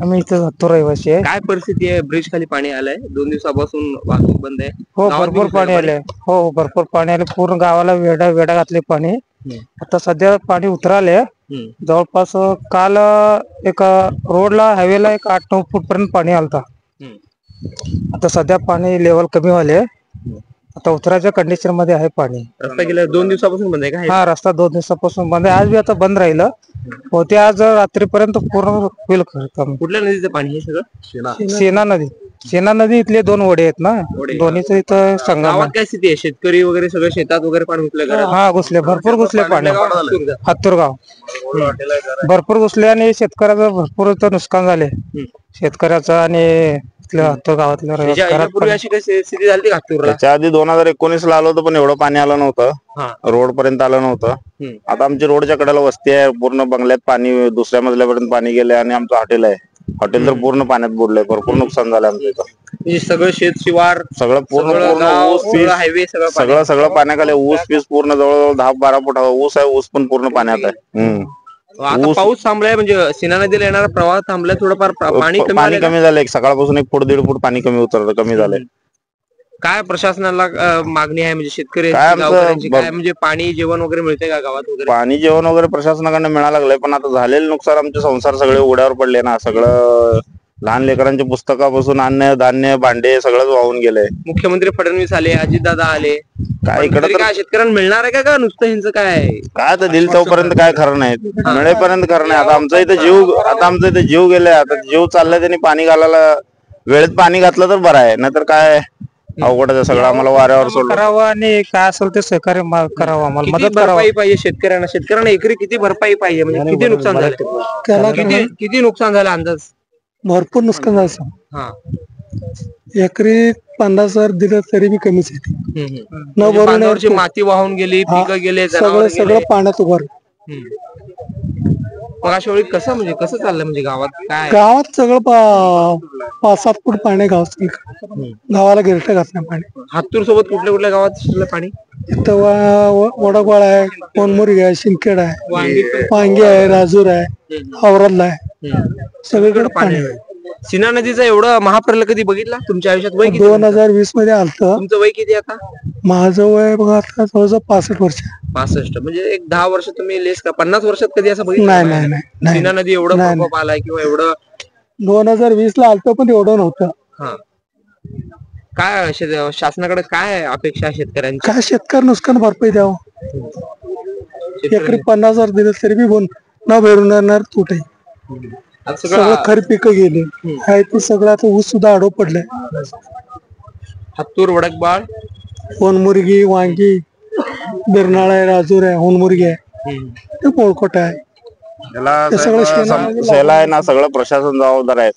आम्ही इथे जातो रहिवासी आहे. काय परिस्थिती आहे? ब्रिज खाली पाणी आलंय, 2 दिवसापासून वाहतूक बंद आहे. हो गावात बी भरपूर घुसलंय का पाणी आले. हो भरपूर पाणी आले. पूर्ण गावाला वेढा वेढा घातले पाणी. आता सध्या पाणी उतराले. जवळपास काल एक रोडला हायवेला एक 8-9 फूट पर्यंत पाणी आलता. आता सध्या पाणी लेवल कमी व्हायले. आता उतरायच्या कंडिशन मध्ये आहे पाणी. रस्ता गेल्या 2 दिवसापासून बंद आहे का? हा रस्ता 2 दिवसापासून बंद आहे. आज बी आता बंद राहिलं होते. आज रात्रीपर्यंत पूर्ण होईल खरं. कुठल्या नदीचं पाणी हे सगळं? सेना नदी इथले 2 ओढे आहेत ना, दोन्हीच इथं संगम गावात आहे. काय स्थिती आहे? शेतकरी वगैरे सगळं शेतात वगैरे पाणी घुसलं का? हा घुसले, भरपूर घुसले पाणी. हत्तूरगाव भरपूर घुसले आणि शेतकऱ्याचं भरपूर इथं नुकसान झाले. शेतकऱ्याचं आणि हत्तूर गावातल्या पूर्वी अशी कशी स्थिती झाली का हत्तूरला? त्याच्या आधी 2019 ला आलो होतो, पण एवढं पाणी आलं नव्हतं. रोड पर्यंत आलं नव्हतं. आता आमची रोडच्या कडेला वस्ती आहे. पूर्ण बंगल्यात पाणी, दुसऱ्या मजल्यापर्यंत पाणी गेले आणि आमचं हॉटेल आहे. हॉटेल तर पूर्ण पाण्यात बुडलंय. भरपूर नुकसान झालं आमचं इथं. म्हणजे सगळं शेत शिवार सगळं पूर्ण ऊस पीस हायवे सगळं पाण्याखाली. ऊस पीस पूर्ण जवळजवळ 10-12 फूट ऊस आहे. ऊस पण पूर्ण पाण्यात आहे. आता पाऊस थांबलाय, म्हणजे सीना नदीला येणारा प्रवाह थांबलाय. थोडंफार पाणी कमी झालंय. सकाळपासून 1 फूट 1.5 फूट पाणी कमी झालंय. काय प्रशासनाला मागणी आहे? म्हणजे शेतकरी काय म्हणजे पाणी जेवण वगैरे मिळते का गावात वगैरे? पाणी जेवण वगैरे प्रशासनाकडनं मिळायला लागलंय, पण आता झालेलं नुकसान आमचे संसार सगळे उघड्यावर पडले ना. सगळं लहान लेकरांच्या पुस्तकापासून अन्न धान्य भांडे सगळंच वाहून गेलंय. मुख्यमंत्री फडणवीस आले, अजितदादा आले. काय इकडे काय शेतकऱ्यांना मिळणार आहे का नुसतं ह्यांचं काय? काय तर दिल पर्यंत काय खरं नाही, मिळेपर्यंत खरं नाही. आता आमचा इथे जीव गेलाय. आता जीव चाललाय. त्यांनी पाणी घालायला वेळेत पाणी घातलं तर बरं आहे, नाहीतर काय अवघडच आहे सगळं. आम्हाला वाऱ्यावर सोडलं करावं आणि काय असेल ते सहकार्य करावं. आम्हाला मदत भरपाई पाहिजे शेतकऱ्यांना एकरी किती भरपाई पाहिजे? म्हणजे किती नुकसान झालं? किती नुकसान झालं अंदाज? भरपूर नुकसान झालं. एकरी 50,000 दिलं तरी बी कमीच आहे. माती वाहून गेली, पिकं गेले, सगळं पाण्यात उभारलं. मग अशा वेळी कसं चाललं म्हणजे गावात सगळं 5-7 फूट पाणी गावाला गिरट घातलं पाणी. हत्तूर सोबत कुठल्या गावात शिरलं पाणी? इथं वडगवाळ आहे, कोनमुर्गी आहे, शिंदखेड आहे, वांगी आहे, राजूर आहे, औरदला आहे. सगळीकडे पाणी आहे. सीना नदीचा एवढं महाप्रलय कधी बघितला तुमच्या आयुष्यात? वय 2020 मध्ये आलत. तुमचं वय किती आता? माझं वय बघा आता जवळजवळ 65 वर्ष. 65 म्हणजे एक 10 वर्ष तुम्ही लेस का? 50 वर्षात कधी असं बघितलं? नाही. सीना नदी एवढं प्रकोप आलाय किंवा एवढं? 2020 ला आलत, पण एवढं नव्हतं. काय शासनाकडे काय अपेक्षा शेतकऱ्यांची? काय शेतकरी नुकसान भरपाई द्यावं. एकरी 50,000 दिलं तरी बी न भरून तूट आहे. सगळं खरी पिकं गेली आहे. ते सगळं आता ऊस सुद्धा आडो पडलाय. हत्तूर, वडकबाळ, होनमुर्गी, वांगी, बिरनाळा आहे, राजूर आहे, होनमुर्गी आहे, ते पोळकोट आहे. सैला आहे ना, सगळं प्रशासन जबाबदार आहे.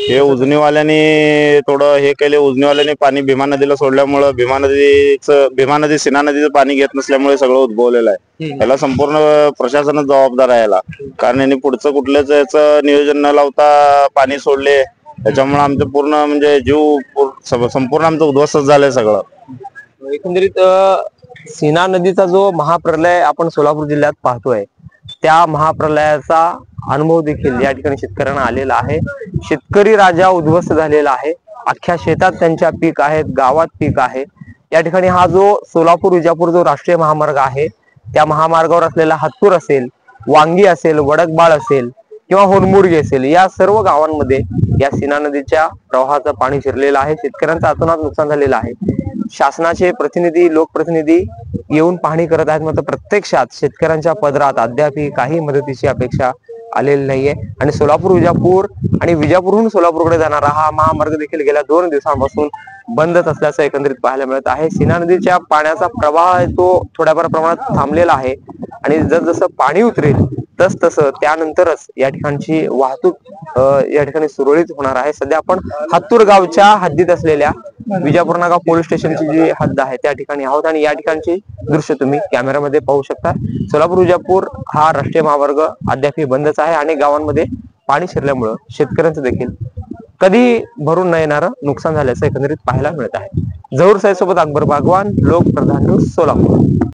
हे उजनीवाल्यांनी थोडं हे केले. उजनीवाल्यांनी पाणी भीमा नदीला सोडल्यामुळं भीमा नदी सीना नदीचं पाणी घेत नसल्यामुळे सगळं उद्भवलेलं आहे. याला संपूर्ण प्रशासनच जबाबदार आहे याला. कारण यांनी पुढचं कुठल्याच याचं नियोजन न लावता पाणी सोडले. त्याच्यामुळे आमचं पूर्ण म्हणजे जीव संपूर्ण आमचं उद्ध्वस्त झालंय सगळं. एकंदरीत सीना नदीचा जो महाप्रलय आपण सोलापूर जिल्ह्यात पाहतोय, त्या महाप्रलयाचा अनुभव देखील या ठिकाणी शेतकऱ्यांना आलेला आहे. शेतकरी राजा उद्ध्वस्त झालेला आहे. अख्ख्या शेतात त्यांच्या पीक आहेत, गावात पीक आहे. या ठिकाणी हा जो सोलापूर विजापूर जो राष्ट्रीय महामार्ग आहे, त्या महामार्गावर असलेला हत्तूर असेल, वांगी असेल, वडकबाळ असेल किंवा होनमुर्गी असेल, या सर्व गावांमध्ये या सीना नदीच्या प्रवाहाचं पाणी शिरलेलं आहे. शेतकऱ्यांचं अतोनात नुकसान झालेलं आहे. शासनाचे प्रतिनिधी, लोकप्रतिनिधी येऊन पाहणी करत आहेत, मात्र प्रत्यक्षात शेतकऱ्यांच्या पदरात अद्याप काही मदतीची अपेक्षा आलेली नाहीये. आणि सोलापूर विजापूर आणि विजापूरहून सोलापूरकडे जाणारा हा महामार्ग देखील गेल्या 2 दिवसांपासून बंदच असल्याचं एकंदरीत पाहायला मिळत आहे. सीना नदीच्या पाण्याचा प्रवाह तो थोड्याफार प्रमाणात थांबलेला आहे आणि जसं पाणी उतरेल तसं त्यानंतरच या ठिकाणची वाहतूक या ठिकाणी सुरळीत होणार आहे. सध्या आपण हत्तूर गावच्या हद्दीत असलेल्या विजापूर नागाव पोलीस स्टेशनची जी हद्द आहे त्या ठिकाणी आहोत आणि या ठिकाणची दृश्य तुम्ही कॅमेरामध्ये पाहू शकता. सोलापूर विजापूर हा राष्ट्रीय महामार्ग अद्याप बंदच आहे आणि गावांमध्ये पाणी शिरल्यामुळं शेतकऱ्यांचं देखील कधी भरून न येणारं नुकसान झाल्याचं एकंदरीत पाहायला मिळत आहे. जहूर साहेब सोबत अकबर बागवान, लोकप्रधान न्यूज, सोलापूर.